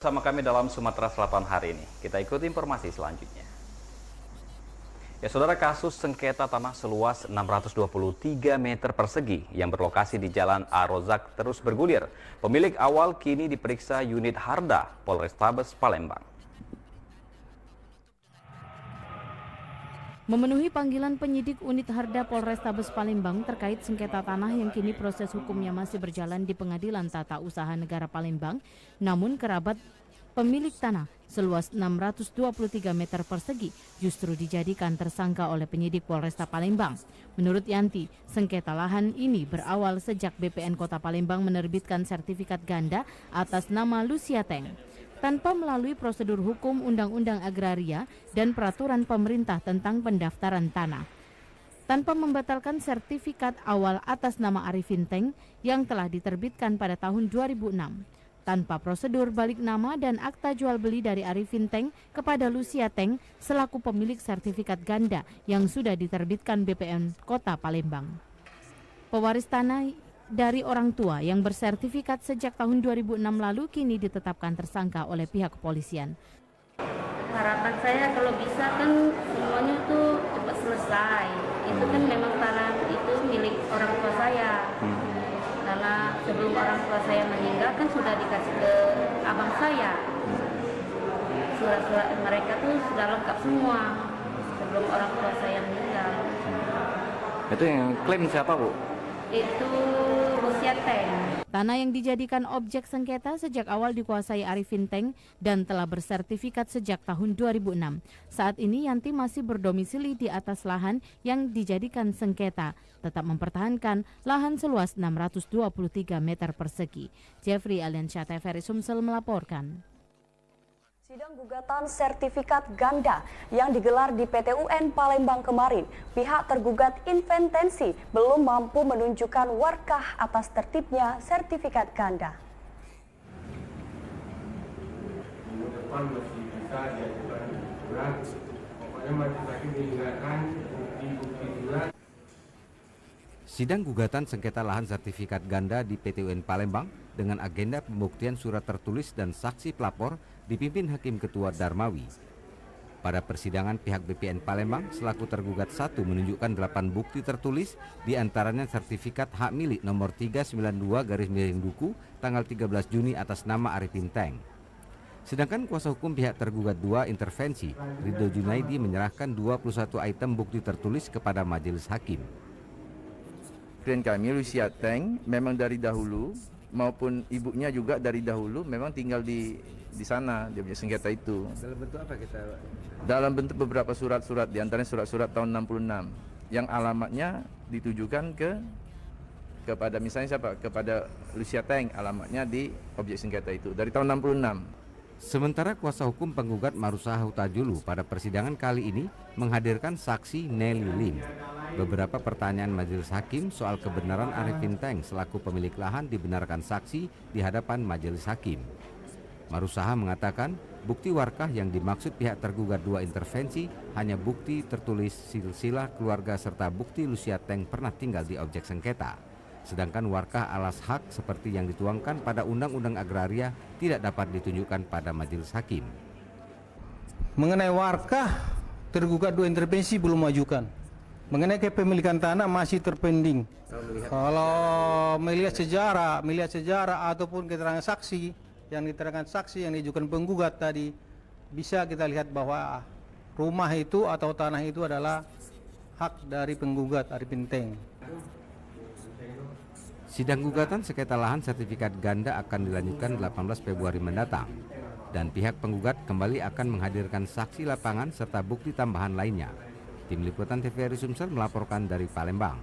Bersama kami dalam Sumatera Selatan hari ini. Kita ikuti informasi selanjutnya. Ya, saudara, kasus sengketa tanah seluas 623 meter persegi yang berlokasi di Jalan Arozak terus bergulir. Pemilik awal kini diperiksa unit Harda, Polrestabes Palembang. Memenuhi panggilan penyidik unit Harda Polrestabes Palembang terkait sengketa tanah yang kini proses hukumnya masih berjalan di Pengadilan Tata Usaha Negara Palembang, namun kerabat pemilik tanah seluas 623 meter persegi justru dijadikan tersangka oleh penyidik Polresta Palembang. Menurut Yanti, sengketa lahan ini berawal sejak BPN Kota Palembang menerbitkan sertifikat ganda atas nama Lucia Teng, tanpa melalui prosedur hukum Undang-Undang Agraria dan peraturan pemerintah tentang pendaftaran tanah, tanpa membatalkan sertifikat awal atas nama Arifin Teng yang telah diterbitkan pada tahun 2006, tanpa prosedur balik nama dan akta jual beli dari Arifin Teng kepada Lucia Teng selaku pemilik sertifikat ganda yang sudah diterbitkan BPN Kota Palembang. Pewaris tanah dari orang tua yang bersertifikat sejak tahun 2006 lalu kini ditetapkan tersangka oleh pihak kepolisian. Harapan saya kalau bisa kan semuanya tuh cepat selesai. Itu kan memang tanah itu milik orang tua saya. Karena sebelum orang tua saya meninggal kan sudah dikasih ke abang saya. Surat-surat mereka tuh sudah lengkap semua sebelum orang tua saya meninggal. Itu yang klaim siapa, Bu? Itu Lucia Teng. Tanah yang dijadikan objek sengketa sejak awal dikuasai Arifin Teng dan telah bersertifikat sejak tahun 2006. Saat ini Yanti masih berdomisili di atas lahan yang dijadikan sengketa, tetap mempertahankan lahan seluas 623 meter persegi. Jeffrey Aliansyah, TVRI Sumsel melaporkan. Sidang gugatan sertifikat ganda yang digelar di PT UN Palembang kemarin, pihak tergugat Inventensi belum mampu menunjukkan warkah atas tertibnya sertifikat ganda. Minggu depan masih bisa diajukan surat, pokoknya majelis hakim mengingatkan bukti-bukti surat. Sidang gugatan sengketa lahan sertifikat ganda di PT UN Palembang dengan agenda pembuktian surat tertulis dan saksi pelapor dipimpin Hakim Ketua Darmawi. Pada persidangan, pihak BPN Palembang selaku tergugat 1 menunjukkan 8 bukti tertulis, diantaranya sertifikat hak milik nomor 392/Duku tanggal 13 Juni atas nama Arifin Teng. Sedangkan kuasa hukum pihak tergugat 2 intervensi, Ridho Junaidi, menyerahkan 21 item bukti tertulis kepada majelis hakim. Klien kami Lucia Teng memang dari dahulu maupun ibunya juga dari dahulu memang tinggal di sana, dia punya sengketa itu. Dalam bentuk apa kita? Dalam bentuk beberapa surat-surat, diantaranya surat-surat tahun 66 yang alamatnya ditujukan kepada misalnya siapa? Kepada Lucia Teng, alamatnya di objek sengketa itu dari tahun 66. Sementara kuasa hukum penggugat Marusaha Hutajulu pada persidangan kali ini menghadirkan saksi Nelly Lim. Beberapa pertanyaan majelis hakim soal kebenaran Arifin Teng selaku pemilik lahan dibenarkan saksi di hadapan majelis hakim. Marusaha mengatakan bukti warkah yang dimaksud pihak tergugat 2 intervensi hanya bukti tertulis silsilah keluarga serta bukti Lucia Teng pernah tinggal di objek sengketa. Sedangkan warkah alas hak seperti yang dituangkan pada Undang-Undang Agraria tidak dapat ditunjukkan pada majelis hakim. Mengenai warkah, tergugat 2 intervensi belum mengajukan. Mengenai kepemilikan tanah masih terpending. Kalau melihat sejarah ataupun keterangan saksi yang diajukan penggugat tadi, bisa kita lihat bahwa rumah itu atau tanah itu adalah hak dari penggugat Arifin Teng. Sidang gugatan sengketa lahan sertifikat ganda akan dilanjutkan 18 Februari mendatang. Dan pihak penggugat kembali akan menghadirkan saksi lapangan serta bukti tambahan lainnya. Tim Liputan TVRI Sumsel melaporkan dari Palembang.